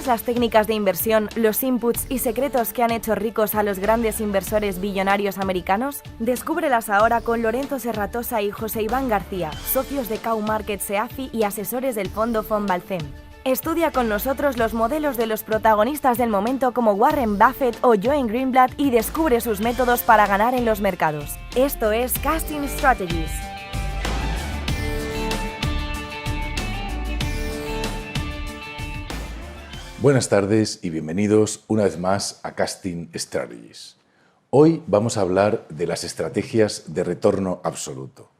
¿Conoces las técnicas de inversión, los inputs y secretos que han hecho ricos a los grandes inversores billonarios americanos? Descúbrelas ahora con Lorenzo Serratosa y José Iván García, socios de Cow Markets EAFI y asesores del fondo Fonbalcem. Estudia con nosotros los modelos de los protagonistas del momento como Warren Buffett o Joan Greenblatt y descubre sus métodos para ganar en los mercados. Esto es Casting Strategies. Buenas tardes y bienvenidos una vez más a Casting Strategies. Hoy vamos a hablar de las estrategias de retorno absoluto.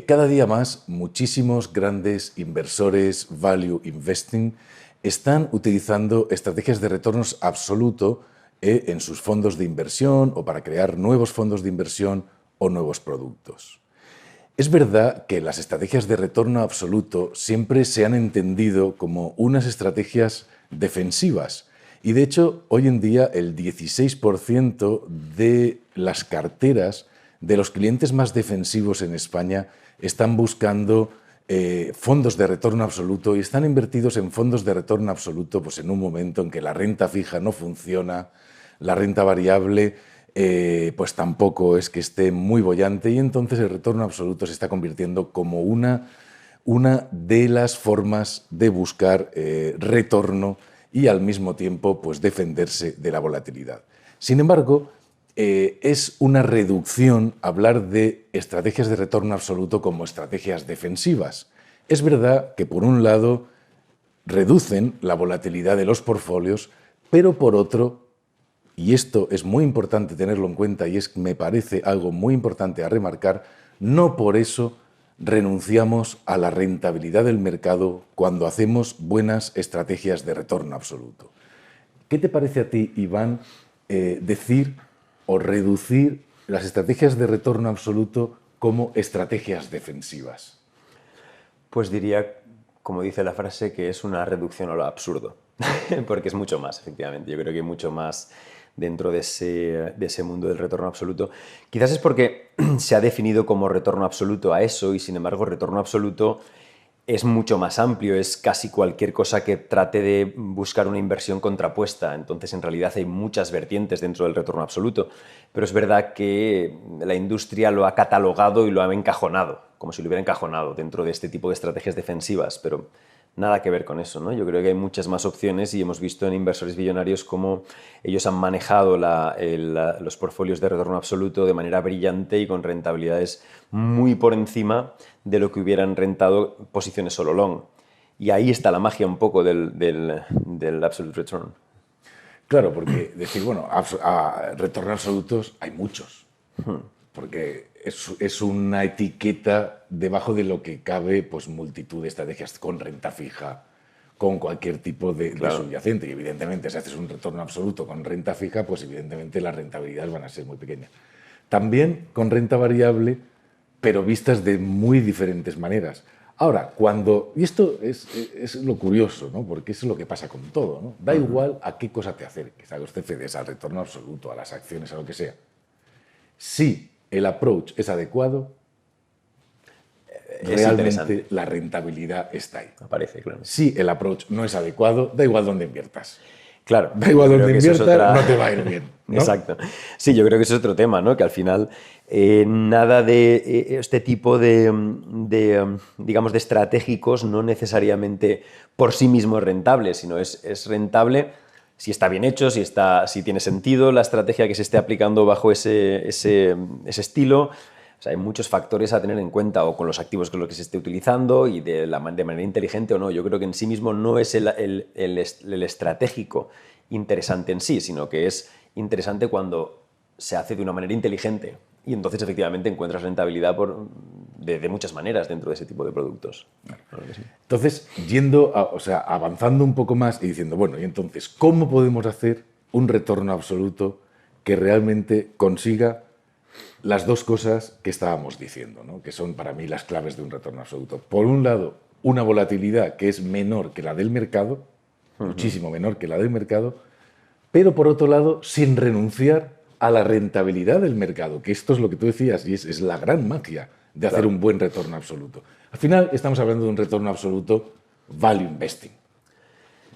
Cada día más, muchísimos grandes inversores value investing están utilizando estrategias de retornos absoluto en sus fondos de inversión o para crear nuevos fondos de inversión o nuevos productos. Es verdad que las estrategias de retorno absoluto siempre se han entendido como unas estrategias defensivas y de hecho hoy en día el 16% de las carteras de los clientes más defensivos en España están buscando fondos de retorno absoluto y están invertidos en fondos de retorno absoluto pues en un momento en que la renta fija no funciona, la renta variable pues tampoco es que esté muy boyante y entonces el retorno absoluto se está convirtiendo como una de las formas de buscar retorno y al mismo tiempo pues, defenderse de la volatilidad. Sin embargo, es una reducción hablar de estrategias de retorno absoluto como estrategias defensivas. Es verdad que por un lado reducen la volatilidad de los portfolios, pero por otro, y esto es muy importante tenerlo en cuenta y me parece algo muy importante a remarcar, no por eso renunciamos a la rentabilidad del mercado cuando hacemos buenas estrategias de retorno absoluto. ¿Qué te parece a ti, Iván, decir o reducir las estrategias de retorno absoluto como estrategias defensivas? Pues diría, como dice la frase, que es una reducción a lo absurdo, porque es mucho más, efectivamente. Yo creo que hay mucho más dentro de ese mundo del retorno absoluto. Quizás es porque se ha definido como retorno absoluto a eso y, sin embargo, retorno absoluto es mucho más amplio, es casi cualquier cosa que trate de buscar una inversión contrapuesta. Entonces, en realidad, hay muchas vertientes dentro del retorno absoluto, pero es verdad que la industria lo ha catalogado y lo ha encajonado, como si lo hubiera encajonado dentro de este tipo de estrategias defensivas, pero nada que ver con eso, ¿no? Yo creo que hay muchas más opciones y hemos visto en inversores billonarios cómo ellos han manejado los portfolios de retorno absoluto de manera brillante y con rentabilidades muy por encima de lo que hubieran rentado posiciones solo long. Y ahí está la magia un poco del absolute return. Claro, porque decir, bueno, a retorno absolutos hay muchos, porque es una etiqueta debajo de lo que cabe pues multitud de estrategias con renta fija, con cualquier tipo de subyacente. Y evidentemente, si haces un retorno absoluto con renta fija, pues evidentemente las rentabilidades van a ser muy pequeñas. También con renta variable, pero vistas de muy diferentes maneras. Ahora, y esto es lo curioso, ¿no? Porque eso es lo que pasa con todo, ¿no? Da igual a qué cosa te acerques, a los CFDs, al retorno absoluto, a las acciones, a lo que sea. Si el approach es adecuado, realmente la rentabilidad está ahí. Aparece, claro. Si el approach no es adecuado, da igual dónde inviertas. Claro. Da igual dónde inviertas, no te va a ir bien, ¿no? Exacto. Sí, yo creo que ese es otro tema, ¿no? Que al final nada de este tipo digamos, de estratégicos no necesariamente por sí mismo es rentable, sino es rentable si está bien hecho, si tiene sentido la estrategia que se esté aplicando bajo ese estilo. O sea, hay muchos factores a tener en cuenta, o con los activos con los que se esté utilizando y de manera inteligente o no. Yo creo que en sí mismo no es el estratégico interesante en sí, sino que es interesante cuando se hace de una manera inteligente. Y entonces, efectivamente, encuentras rentabilidad de muchas maneras dentro de ese tipo de productos. Claro que sí. Entonces, avanzando un poco más y diciendo, bueno, y entonces, ¿cómo podemos hacer un retorno absoluto que realmente consiga las dos cosas que estábamos diciendo, ¿no? Que son para mí las claves de un retorno absoluto? Por un lado, una volatilidad que es menor que la del mercado, muchísimo menor que la del mercado, pero por otro lado, sin renunciar a la rentabilidad del mercado, que esto es lo que tú decías y es la gran magia de hacer un buen retorno absoluto. Al final estamos hablando de un retorno absoluto value investing.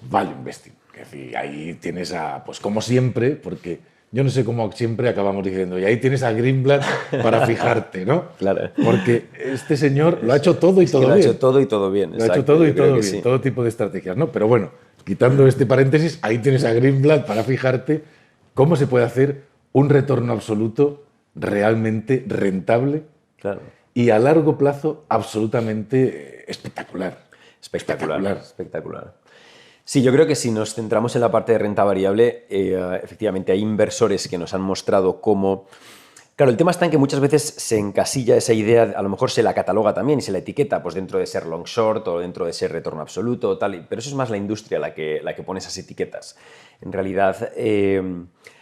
Value investing. Es decir, ahí tienes pues como siempre, porque yo no sé cómo siempre acabamos diciendo, y ahí tienes a Greenblatt para fijarte, ¿no? Claro. Porque este señor lo ha hecho todo y todo bien. Lo ha hecho todo y todo bien. Lo ha hecho todo y todo bien, sí. Todo tipo de estrategias, ¿no? Pero bueno, quitando este paréntesis, ahí tienes a Greenblatt para fijarte cómo se puede hacer un retorno absoluto realmente rentable, claro, y a largo plazo absolutamente espectacular. Espectacular. Sí, yo creo que si nos centramos en la parte de renta variable, efectivamente hay inversores que nos han mostrado cómo... Claro, el tema está en que muchas veces se encasilla esa idea, a lo mejor se la cataloga también y se la etiqueta pues dentro de ser long short o dentro de ser retorno absoluto o tal, pero eso es más la industria la que pone esas etiquetas. En realidad,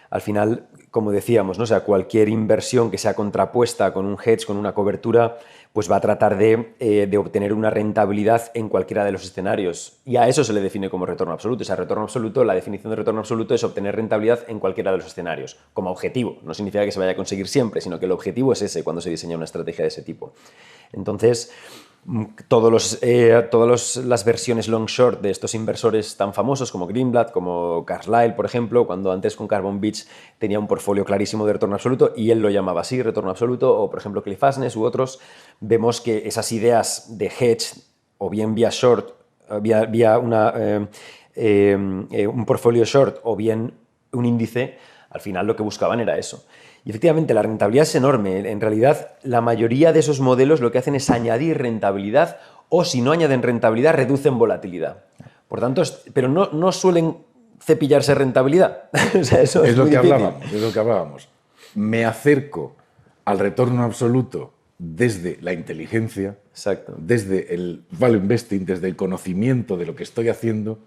al final, como decíamos, ¿no? O sea, cualquier inversión que sea contrapuesta con un hedge, con una cobertura, pues va a tratar de obtener una rentabilidad en cualquiera de los escenarios. Y a eso se le define como retorno absoluto. O sea, retorno absoluto, la definición de retorno absoluto es obtener rentabilidad en cualquiera de los escenarios, como objetivo. No significa que se vaya a conseguir siempre, sino que el objetivo es ese cuando se diseña una estrategia de ese tipo. Entonces, todas las versiones long short de estos inversores tan famosos como Greenblatt, como Carlyle, por ejemplo, cuando antes con Carbon Beach tenía un portfolio clarísimo de retorno absoluto y él lo llamaba así, retorno absoluto, o por ejemplo Cliff Asness u otros, vemos que esas ideas de hedge o bien vía short, vía un portfolio short o bien un índice, al final lo que buscaban era eso. Y efectivamente la rentabilidad es enorme. En realidad, la mayoría de esos modelos lo que hacen es añadir rentabilidad o si no añaden rentabilidad, reducen volatilidad. Por tanto, pero no suelen cepillarse rentabilidad. O sea, eso es lo muy que difícil. es lo que hablábamos. Me acerco al retorno absoluto desde la inteligencia, Exacto. desde el value investing, desde el conocimiento de lo que estoy haciendo,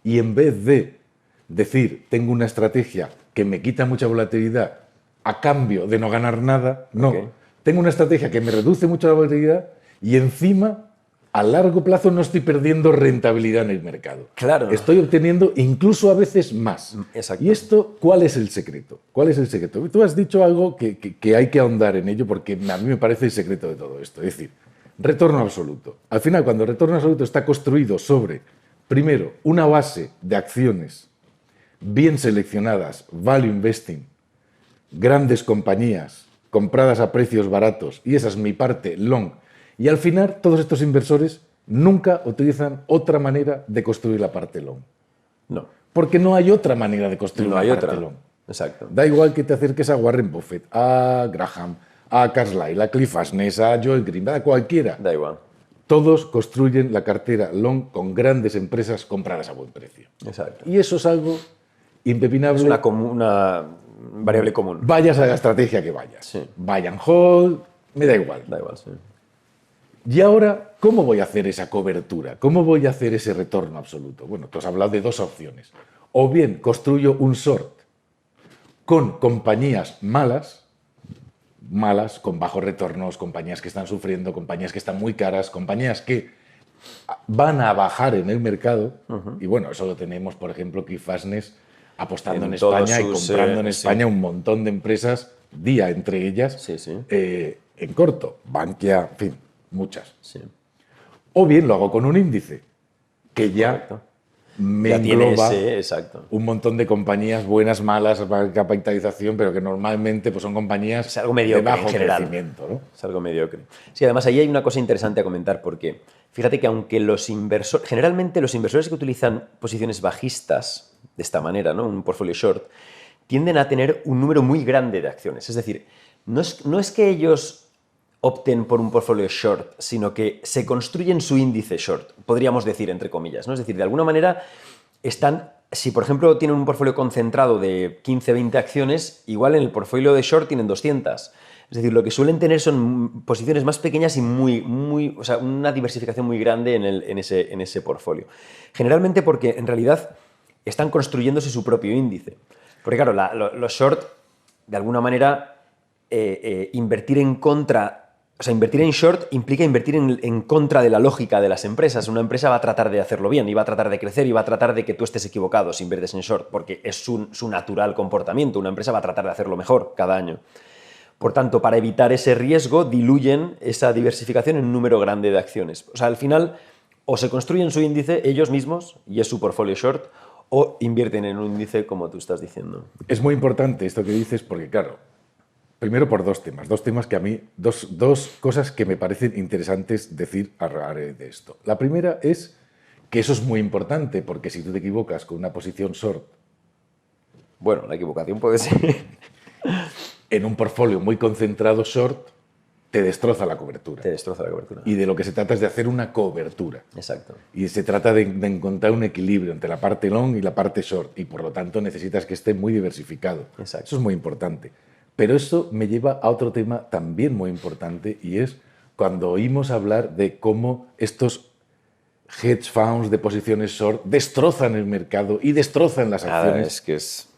y en vez de decir, tengo una estrategia que me quita mucha volatilidad a cambio de no ganar nada, no. Okay. Tengo una estrategia que me reduce mucho la volatilidad y encima, a largo plazo, no estoy perdiendo rentabilidad en el mercado. Claro. Estoy obteniendo incluso a veces más. Exacto. ¿Y esto cuál es el secreto? ¿Cuál es el secreto? Tú has dicho algo que hay que ahondar en ello porque a mí me parece el secreto de todo esto. Es decir, retorno absoluto. Al final, cuando el retorno absoluto está construido sobre, primero, una base de acciones bien seleccionadas, value investing, grandes compañías compradas a precios baratos, y esa es mi parte long, y al final todos estos inversores nunca utilizan otra manera de construir la parte long. No. Porque no hay otra manera de construir la parte long. Exacto. Da igual que te acerques a Warren Buffett, a Graham, a Carlyle, a Cliff Asness, a Joel Green, a cualquiera. Da igual. Todos construyen la cartera long con grandes empresas compradas a buen precio. Exacto. Y eso es algo impepinable. Es una variable común. Vayas a la estrategia que vayas. Sí. Buy and hold, me da igual. Da igual, sí. Y ahora, ¿cómo voy a hacer esa cobertura? ¿Cómo voy a hacer ese retorno absoluto? Bueno, tú has hablado de dos opciones. O bien construyo un short con compañías malas, con bajos retornos, compañías que están sufriendo, compañías que están muy caras, compañías que van a bajar en el mercado. Y bueno, eso lo tenemos, por ejemplo, Cliff Asness apostando en España y comprando en España un montón de empresas, día entre ellas, en corto. Bankia, en fin, muchas. Sí. O bien lo hago con un índice que ya me engloba un montón de compañías buenas, malas, capitalización, pero que normalmente pues, son compañías es algo mediocre, de bajo en general. crecimiento, ¿no? Es algo mediocre. Sí, además ahí hay una cosa interesante a comentar porque fíjate que aunque generalmente los inversores que utilizan posiciones bajistas de esta manera, ¿no? Un portfolio short, tienden a tener un número muy grande de acciones. Es decir, no es que ellos opten por un portfolio short, sino que se construyen su índice short, podríamos decir, entre comillas, ¿no? Es decir, de alguna manera si por ejemplo tienen un portfolio concentrado de 15, 20 acciones, igual en el portfolio de short tienen 200. Es decir, lo que suelen tener son posiciones más pequeñas y o sea, una diversificación muy grande en ese portfolio. Generalmente porque en realidad están construyéndose su propio índice. Porque claro, los short, de alguna manera, invertir en short implica invertir en contra de la lógica de las empresas. Una empresa va a tratar de hacerlo bien y va a tratar de crecer y va a tratar de que tú estés equivocado si inviertes en short, porque es su natural comportamiento. Una empresa va a tratar de hacerlo mejor cada año. Por tanto, para evitar ese riesgo, diluyen esa diversificación en un número grande de acciones. O sea, al final, o se construyen su índice ellos mismos, y es su portfolio short, o invierten en un índice como tú estás diciendo. Es muy importante esto que dices porque, claro, primero por dos temas que a mí, dos cosas que me parecen interesantes decir a raíz de esto. La primera es que eso es muy importante porque si tú te equivocas con una posición short, bueno, la equivocación puede ser en un portfolio muy concentrado short, te destroza la cobertura. te destroza la cobertura. Y de lo que se trata es de hacer una cobertura. Exacto. Y se trata de encontrar un equilibrio entre la parte long y la parte short. Y por lo tanto necesitas que esté muy diversificado. Exacto. Eso es muy importante. Pero eso me lleva a otro tema también muy importante y es cuando oímos hablar de cómo estos hedge funds de posiciones short destrozan el mercado y destrozan las acciones. Es que es...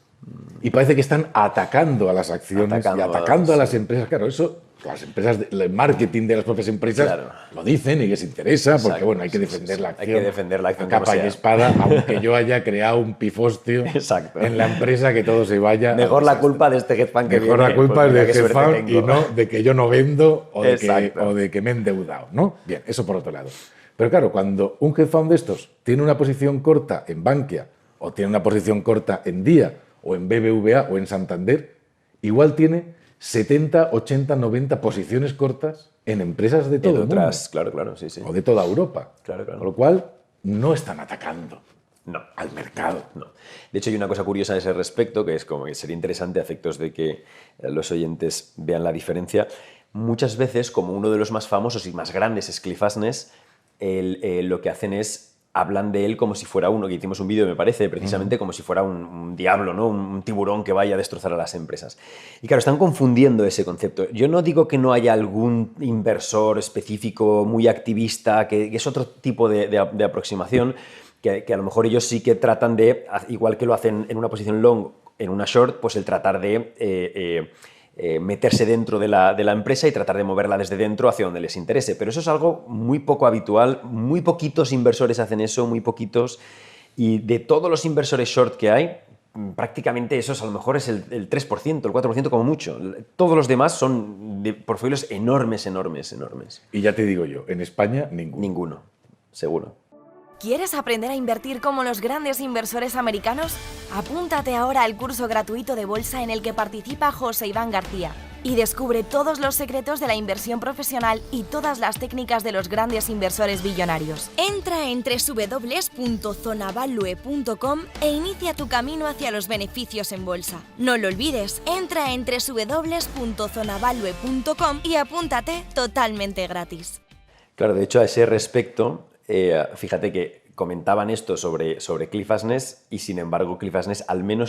Y parece que están atacando a las acciones y atacando a las sí. empresas. Claro, eso, las empresas, el marketing de las propias empresas Claro. lo dicen y les interesa, porque Exacto, bueno, hay que sí, defender sí. la Hay acción. que defender la acción a capa como y sea. espada, aunque yo haya creado un pifostio Exacto. en la empresa que todo se vaya. Mejor la culpa de este hedge fund que Mejor viene, la culpa pues es mira del qué hedge suerte fund y tengo. no de que yo no vendo o Exacto. de que me he endeudado, ¿no? Bien, eso por otro lado. Pero claro, cuando un hedge fund de estos tiene una posición corta en Bankia o tiene una posición corta en Día o en BBVA o en Santander, igual tiene 70, 80, 90 posiciones cortas en empresas de todo el mundo. Claro, sí, sí. O de toda Europa. Claro. Con lo cual, no están atacando No. al mercado. No. De hecho, hay una cosa curiosa a ese respecto, que es como que sería interesante a efectos de que los oyentes vean la diferencia. Muchas veces, como uno de los más famosos y más grandes es Cliff Asness, lo que hacen es hablan de él como si fuera uno, que hicimos un vídeo, me parece, precisamente como si fuera un diablo, ¿no? Un tiburón que vaya a destrozar a las empresas. Y claro, están confundiendo ese concepto. Yo no digo que no haya algún inversor específico muy activista, que es otro tipo de aproximación, que a lo mejor ellos sí que tratan de, igual que lo hacen en una posición long, en una short, pues el tratar de meterse dentro de la empresa y tratar de moverla desde dentro hacia donde les interese. Pero eso es algo muy poco habitual, muy poquitos inversores hacen eso, muy poquitos. Y de todos los inversores short que hay, prácticamente esos a lo mejor es el 3%, el 4% como mucho. Todos los demás son de portfolios enormes. Y ya te digo yo, en España, ninguno. Ninguno, seguro. ¿Quieres aprender a invertir como los grandes inversores americanos? Apúntate ahora al curso gratuito de bolsa en el que participa José Iván García y descubre todos los secretos de la inversión profesional y todas las técnicas de los grandes inversores billonarios. Entra en www.zonavalue.com e inicia tu camino hacia los beneficios en bolsa. No lo olvides, entra en www.zonavalue.com y apúntate totalmente gratis. Claro, de hecho, a ese respecto, fíjate que comentaban esto sobre Cliff Asness y, sin embargo, Cliff Asness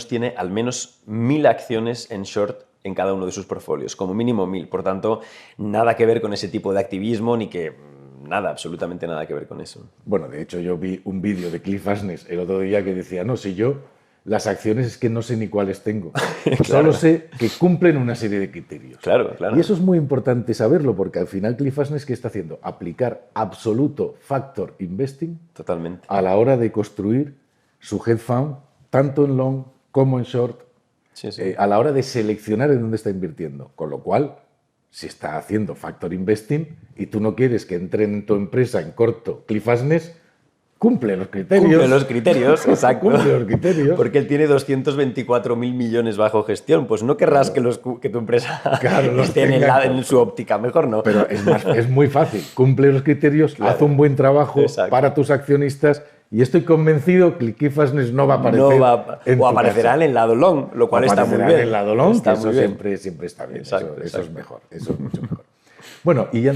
tiene al menos 1000 acciones en short en cada uno de sus portfolios, como mínimo 1000. Por tanto, nada que ver con ese tipo de activismo ni que... Nada, absolutamente nada que ver con eso. Bueno, de hecho, yo vi un vídeo de Cliff Asness el otro día que decía, no, si yo las acciones es que no sé ni cuáles tengo. Claro. Solo sé que cumplen una serie de criterios. Claro. Y eso es muy importante saberlo, porque al final Cliff Asness, ¿qué está haciendo? Aplicar absoluto factor investing Totalmente. a la hora de construir su hedge fund, tanto en long como en short, Sí, sí. a la hora de seleccionar en dónde está invirtiendo. Con lo cual, si está haciendo factor investing y tú no quieres que entre en tu empresa en corto Cliff Asness, cumple los criterios. Cumple los criterios, exacto. Cumple los criterios. Porque él tiene 224.000 millones bajo gestión. Pues no querrás que tu empresa Claro, los esté tenga en su óptica. Mejor no. Pero es muy fácil. Cumple los criterios, Claro. haz un buen trabajo Exacto. para tus accionistas y estoy convencido que Cliff Asness no va a aparecer. O aparecerá en el lado long, lo cual está muy bien. En el lado long, Está que eso muy bien. siempre está bien. Exacto, Eso es exacto. mejor. Eso es mucho mejor. Bueno, y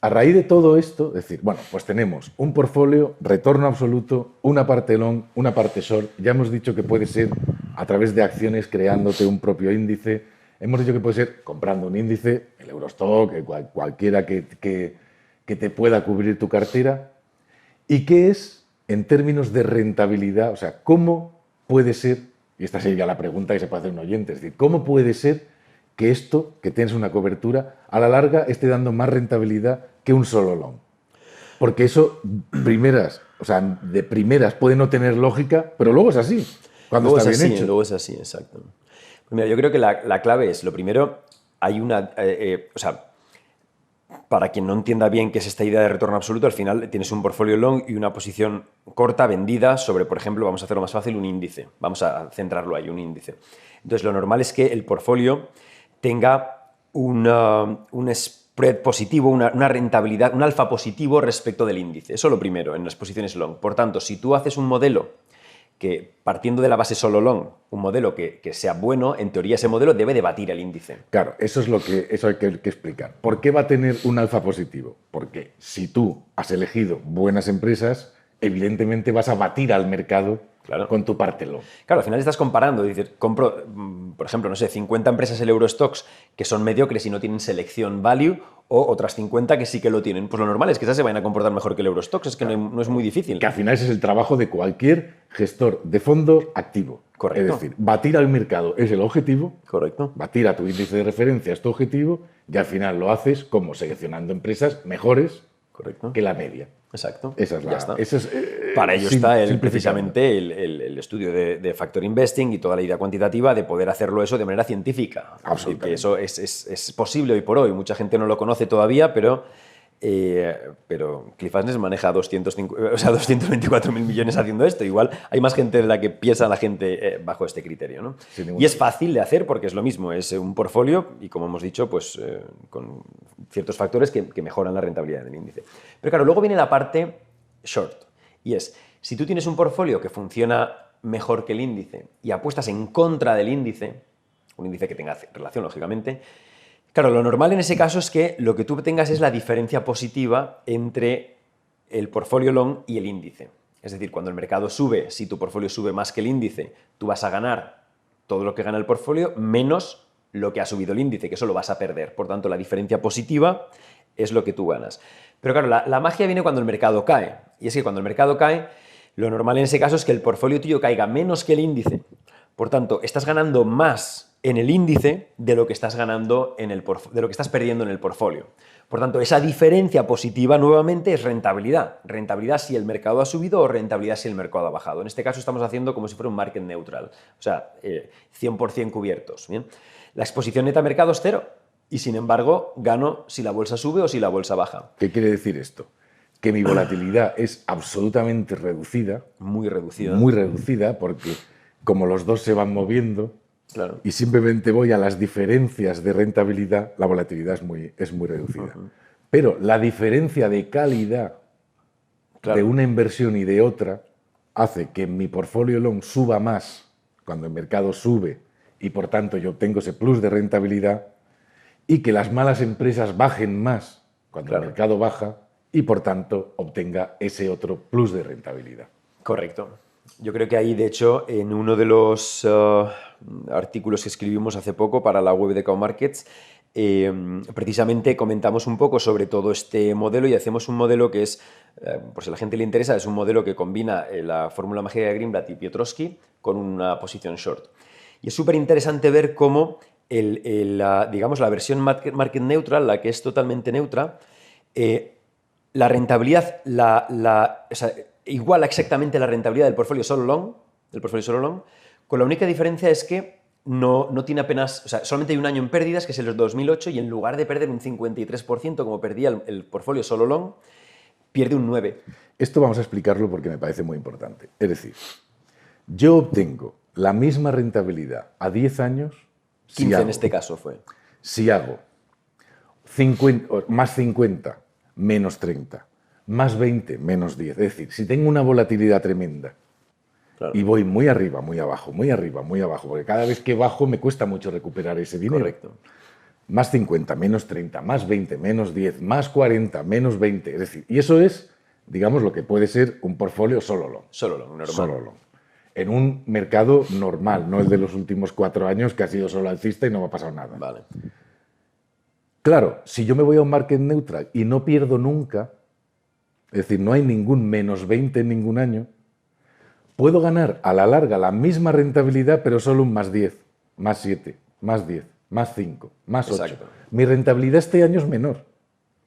a raíz de todo esto, es decir, bueno, pues tenemos un portfolio, retorno absoluto, una parte long, una parte short. Ya hemos dicho que puede ser a través de acciones creándote un propio índice. Hemos dicho que puede ser comprando un índice, el Eurostock, cualquiera que te pueda cubrir tu cartera. ¿Y qué es en términos de rentabilidad? O sea, ¿cómo puede ser, y esta sería la pregunta que se puede hacer un oyente, es decir, ¿cómo puede ser que esto, que tienes una cobertura, a la larga esté dando más rentabilidad que un solo long? Porque eso, de primeras puede no tener lógica, pero luego es así, cuando Luego está es bien así, hecho. luego es así, exacto. Pues mira, yo creo que la clave es, lo primero, hay una... para quien no entienda bien qué es esta idea de retorno absoluto, al final tienes un portfolio long y una posición corta vendida sobre, por ejemplo, vamos a hacerlo más fácil, un índice. Vamos a centrarlo ahí, un índice. Entonces, lo normal es que el portfolio tenga un spread positivo, una rentabilidad, un alfa positivo respecto del índice. Eso es lo primero en las posiciones long. Por tanto, si tú haces un modelo que, partiendo de la base solo long, un modelo que sea bueno, en teoría ese modelo debe de batir el índice. Claro, eso hay que explicar. ¿Por qué va a tener un alfa positivo? Porque si tú has elegido buenas empresas, evidentemente vas a batir al mercado con tu parte long. Claro, al final estás comparando, dices, compro, por ejemplo, no sé, 50 empresas el Eurostoxx que son mediocres y no tienen selección value, o otras 50 que sí que lo tienen. Pues lo normal es que esas se vayan a comportar mejor que el Eurostoxx, es que no es muy difícil. Que al final ese es el trabajo de cualquier gestor de fondo activo. Correcto. Es decir, batir al mercado es el objetivo. Correcto. Batir a tu índice de referencia es tu objetivo y al final lo haces como seleccionando empresas mejores que la media. Exacto. Esa es la, ya está. Esa es, para ello está precisamente el estudio de Factor Investing y toda la idea cuantitativa de poder hacerlo eso de manera científica. Absolutamente. Que eso es posible hoy por hoy. Mucha gente no lo conoce todavía, pero CliffHunters maneja 224.000 millones haciendo esto. Igual hay más gente de la que piensa la gente bajo este criterio, ¿no? Y es fácil de hacer porque es lo mismo. Es un portfolio y, como hemos dicho, pues con ciertos factores que mejoran la rentabilidad del índice. Pero claro, luego viene la parte short. Y es, si tú tienes un portfolio que funciona mejor que el índice y apuestas en contra del índice, un índice que tenga relación, lógicamente, claro, lo normal en ese caso es que lo que tú tengas es la diferencia positiva entre el portfolio long y el índice. Es decir, cuando el mercado sube, si tu portfolio sube más que el índice, tú vas a ganar todo lo que gana el portfolio menos lo que ha subido el índice, que eso lo vas a perder. Por tanto, la diferencia positiva es lo que tú ganas. Pero claro, la magia viene cuando el mercado cae. Y es que cuando el mercado cae, lo normal en ese caso es que el portfolio tuyo caiga menos que el índice. Por tanto, estás ganando más en el índice de lo que estás ganando de lo que estás perdiendo en el portfolio. Por tanto, esa diferencia positiva nuevamente es rentabilidad. Rentabilidad si el mercado ha subido o rentabilidad si el mercado ha bajado. En este caso estamos haciendo como si fuera un market neutral, o sea, 100% cubiertos. ¿Bien? La exposición neta a mercado es cero y, sin embargo, gano si la bolsa sube o si la bolsa baja. ¿Qué quiere decir esto? Que mi volatilidad es absolutamente reducida. Muy reducida. Muy reducida porque como los dos se van moviendo, claro, y simplemente voy a las diferencias de rentabilidad, la volatilidad es muy reducida. Pero la diferencia de calidad de una inversión y de otra hace que mi portfolio long suba más cuando el mercado sube y por tanto yo obtengo ese plus de rentabilidad, y que las malas empresas bajen más cuando el mercado baja y por tanto obtenga ese otro plus de rentabilidad. Correcto. Yo creo que ahí, de hecho, en uno de los artículos que escribimos hace poco para la web de Cow Markets, precisamente comentamos un poco sobre todo este modelo y hacemos un modelo que es, por si a la gente le interesa, es un modelo que combina la fórmula mágica de Greenblatt y Piotrowski con una posición short. Y es súper interesante ver cómo digamos, la versión market neutral, la que es totalmente neutra, la rentabilidad o sea, iguala exactamente la rentabilidad del portfolio solo long, con la única diferencia es que no tiene apenas, o sea, solamente hay un año en pérdidas, que es el 2008, y en lugar de perder un 53% como perdía el portfolio solo long, pierde un 9%. Esto vamos a explicarlo porque me parece muy importante. Es decir, yo obtengo la misma rentabilidad a 10 años... 15 en este caso fue. Si hago más 50, menos 30, más 20, menos 10. Es decir, si tengo una volatilidad tremenda y voy muy arriba, muy abajo, muy arriba, muy abajo, porque cada vez que bajo me cuesta mucho recuperar ese dinero. Correcto. Más 50, menos 30, más 20, menos 10, más 40, menos 20. Es decir, y eso es, digamos, lo que puede ser un portfolio solo long. Solo long, normal. Solo long. En un mercado normal, no el de los últimos 4 años que ha sido solo alcista y no me ha pasado nada. Vale. Claro, si yo me voy a un market neutral y no pierdo nunca, es decir, no hay ningún menos 20 en ningún año, puedo ganar a la larga la misma rentabilidad, pero solo un más 10, más 7, más 10, más 5, más 8. Exacto. Mi rentabilidad este año es menor.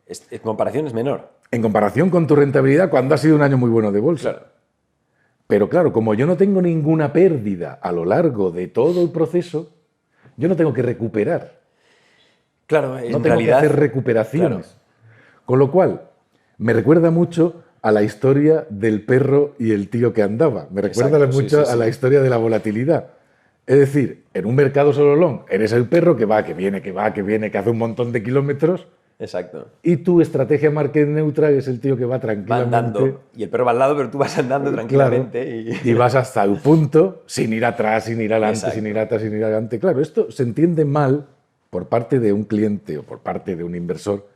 En comparación es menor. En comparación con tu rentabilidad cuando ha sido un año muy bueno de bolsa. Claro. Pero claro, como yo no tengo ninguna pérdida a lo largo de todo el proceso, yo no tengo que recuperar. Claro, en No tengo realidad, que hacer recuperaciones. Claro. Con lo cual, me recuerda mucho a la historia del perro y el tío que andaba. Me recuerda Exacto, mucho sí, sí, a la sí. historia de la volatilidad. Es decir, en un mercado solo long, eres el perro que va, que viene, que va, que viene, que hace un montón de kilómetros, Exacto. y tu estrategia market neutral es el tío que va Va tranquilamente. andando, y el perro va al lado, pero tú vas andando Claro, tranquilamente. y vas hasta el punto, sin ir atrás, sin ir adelante, Exacto. sin ir atrás, sin ir adelante. Claro, esto se entiende mal por parte de un cliente o por parte de un inversor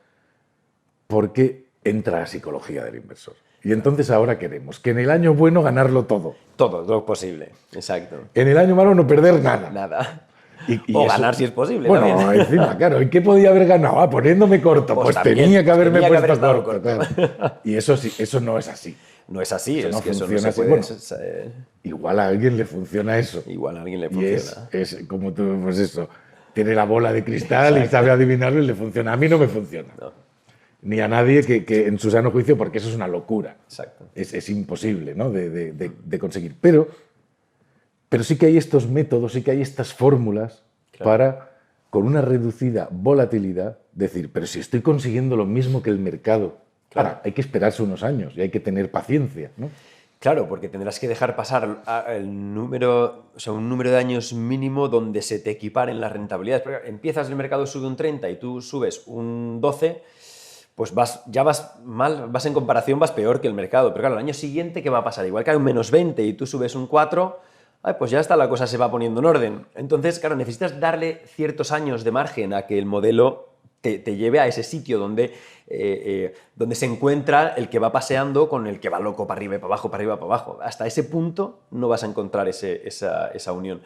porque entra la psicología del inversor. Y entonces ahora queremos que en el año bueno ganarlo todo, Todo lo posible, exacto. en el año malo no perder nada. Nada. Y O eso- ganar si es posible. Bueno, también. encima, claro, ¿y qué podía haber ganado? Ah, poniéndome corto. Pues Pues también, tenía que haberme tenía que haber puesto estado corto. corto. Claro. Y eso sí, eso no es así. No es así, Eso es no que eso no funciona se así. puede. Bueno, igual a alguien le funciona eso. Igual a alguien le Y funciona. es como tú, pues eso, tiene la bola de cristal y sabe adivinarlo y le funciona. A mí no me funciona. No. Ni a nadie que en su sano juicio, porque eso es una locura. Exacto. Es imposible, ¿no? de conseguir. Pero sí que hay estos métodos, sí que hay estas fórmulas para, con una reducida volatilidad, decir, pero si estoy consiguiendo lo mismo que el mercado, ahora, hay que esperarse unos años y hay que tener paciencia, ¿no? Claro, porque tendrás que dejar pasar el número, o sea, un número de años mínimo donde se te equiparen las rentabilidades. Porque empiezas, el mercado sube un 30 y tú subes un 12, pues ya vas mal, vas en comparación, vas peor que el mercado. Pero claro, el año siguiente, ¿qué va a pasar? Igual que hay un menos 20 y tú subes un 4, pues ya está, la cosa se va poniendo en orden. Entonces, claro, necesitas darle ciertos años de margen a que el modelo te lleve a ese sitio donde se encuentra el que va paseando con el que va loco para arriba y para abajo, para arriba y para abajo. Hasta ese punto no vas a encontrar esa unión.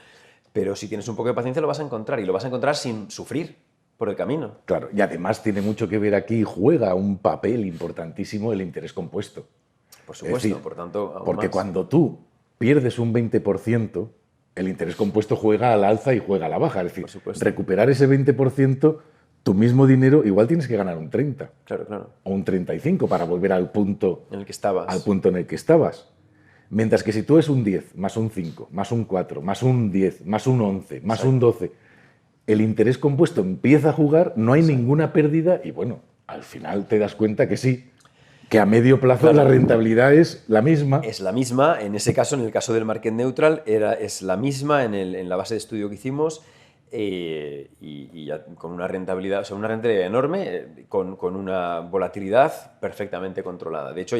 Pero si tienes un poco de paciencia lo vas a encontrar, y lo vas a encontrar sin sufrir por el camino. Claro, y además tiene mucho que ver aquí, juega un papel importantísimo el interés compuesto. Por supuesto, Es decir, por tanto, aún porque más. cuando tú pierdes un 20%, el interés compuesto juega al alza y juega a la baja. Es decir, Por supuesto. recuperar ese 20%, tu mismo dinero, igual tienes que ganar un 30 Claro, claro. o un 35 para volver al punto En el que estabas. en el que estabas. Mientras que si tú es un 10, más un 5, más un 4, más un 10, más un 11, más un 12, el interés compuesto empieza a jugar, no hay ninguna pérdida y bueno, al final te das cuenta que sí, que a medio plazo Claro. la rentabilidad es la misma. Es la misma, en ese caso, en el caso del market neutral, es la misma en la base de estudio que hicimos, y ya con una rentabilidad, o sea, una rentabilidad enorme, con una volatilidad perfectamente controlada. De hecho,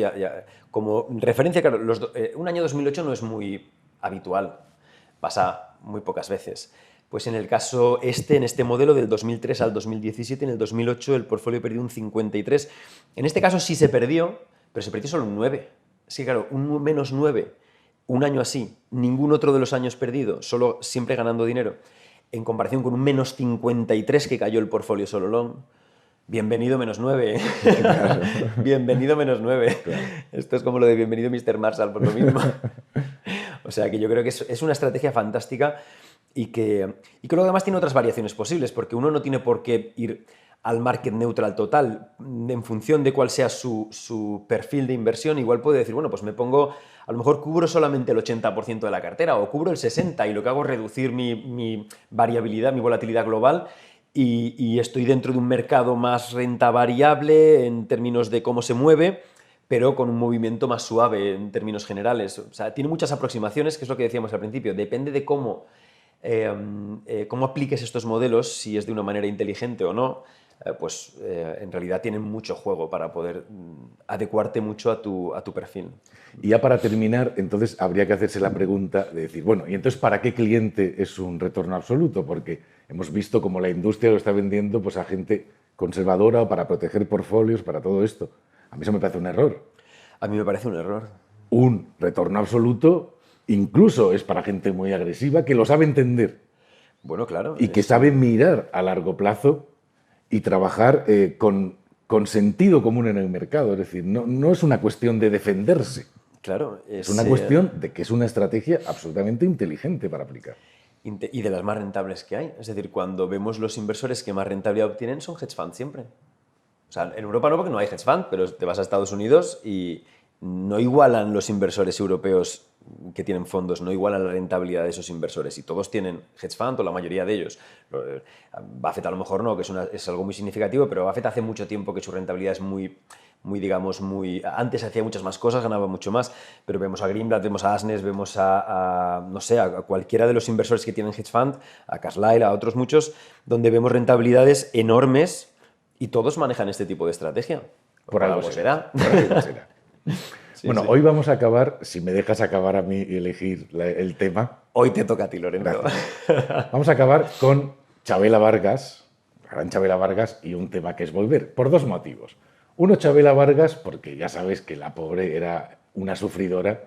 como referencia, claro, un año 2008 no es muy habitual, pasa muy pocas veces. Pues en el caso en este modelo del 2003 al 2017, en el 2008 el portfolio perdió un 53. En este caso sí se perdió, pero se perdió solo un 9. Es que claro, un menos 9, un año así, ningún otro de los años perdido, solo siempre ganando dinero, en comparación con un menos 53 que cayó el portfolio solo long. Bienvenido menos 9. Claro. Bienvenido menos 9. Claro. Esto es como lo de bienvenido Mr. Marshall, por lo mismo. O sea que yo creo que es una estrategia fantástica y que luego además tiene otras variaciones posibles, porque uno no tiene por qué ir al market neutral total. En función de cuál sea su perfil de inversión, igual puede decir, bueno, pues me pongo, a lo mejor cubro solamente el 80% de la cartera o cubro el 60% y lo que hago es reducir mi variabilidad, mi volatilidad global, y estoy dentro de un mercado más renta variable en términos de cómo se mueve, pero con un movimiento más suave en términos generales. O sea, tiene muchas aproximaciones, que es lo que decíamos al principio. Depende de cómo apliques estos modelos, si es de una manera inteligente o no, en realidad tienen mucho juego para poder adecuarte mucho a tu perfil. Y ya para terminar, entonces habría que hacerse la pregunta de decir, bueno, ¿y entonces para qué cliente es un retorno absoluto? Porque hemos visto cómo la industria lo está vendiendo pues, a gente conservadora o para proteger portfolios, para todo esto. A mí eso me parece un error. A mí me parece un error. Un retorno absoluto incluso es para gente muy agresiva que lo sabe entender Bueno, claro. y que sabe mirar a largo plazo y trabajar con sentido común en el mercado. Es decir, no es una cuestión de defenderse. Claro, Es una cuestión de que es una estrategia absolutamente inteligente para aplicar. y de las más rentables que hay. Es decir, cuando vemos los inversores que más rentabilidad obtienen son hedge funds siempre. O sea, en Europa no, porque no hay hedge fund, pero te vas a Estados Unidos y no igualan los inversores europeos que tienen fondos no igualan la rentabilidad de esos inversores y todos tienen hedge fund o la mayoría de ellos. Buffett a lo mejor no, que es algo muy significativo, pero Buffett hace mucho tiempo que su rentabilidad es muy, antes hacía muchas más cosas, ganaba mucho más, pero vemos a Greenblatt, vemos a Asnes, vemos no sé, a cualquiera de los inversores que tienen hedge fund, a Carlyle, a otros muchos, donde vemos rentabilidades enormes y todos manejan este tipo de estrategia. Por algo será. Sí, bueno, sí. hoy vamos a acabar, si me dejas acabar a mí y elegir el tema. Hoy te toca a ti, Lorenzo. Vamos a acabar con Chabela Vargas, la gran Chabela Vargas, y un tema que es volver, por dos motivos. Uno, Chabela Vargas, porque ya sabes que la pobre era una sufridora,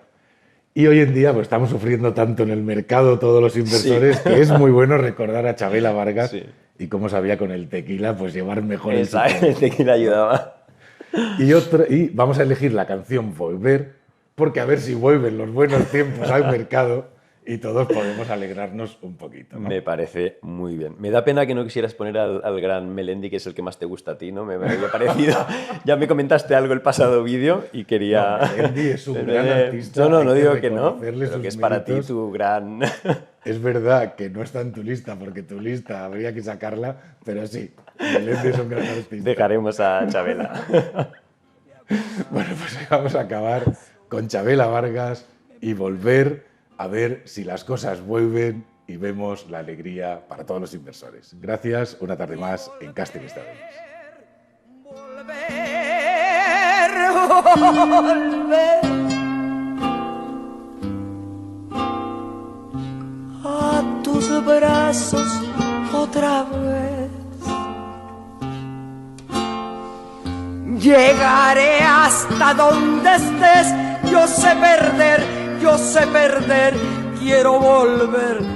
y hoy en día pues, estamos sufriendo tanto en el mercado todos los inversores, que es muy bueno recordar a Chabela Vargas y cómo sabía con el tequila pues llevar mejor el tequila ayudaba. Y vamos a elegir la canción Volver, porque a ver si vuelven los buenos tiempos al mercado y todos podemos alegrarnos un poquito, ¿no? Me parece muy bien. Me da pena que no quisieras poner al gran Melendi, que es el que más te gusta a ti, ¿no? Me había parecido. Ya me comentaste algo el pasado vídeo y quería... No, Melendi es un gran artista. No digo que no, pero que es para ti méritos. tu gran... Es verdad que no está en tu lista, porque tu lista habría que sacarla, pero sí, Melendi es un gran artista. Dejaremos a Chabela. Bueno, pues vamos a acabar con Chabela Vargas y volver a ver si las cosas vuelven y vemos la alegría para todos los inversores. Gracias, una tarde más en Casting Strategies. Volver a tus brazos otra vez. Llegaré hasta donde estés. Yo sé perder, quiero volver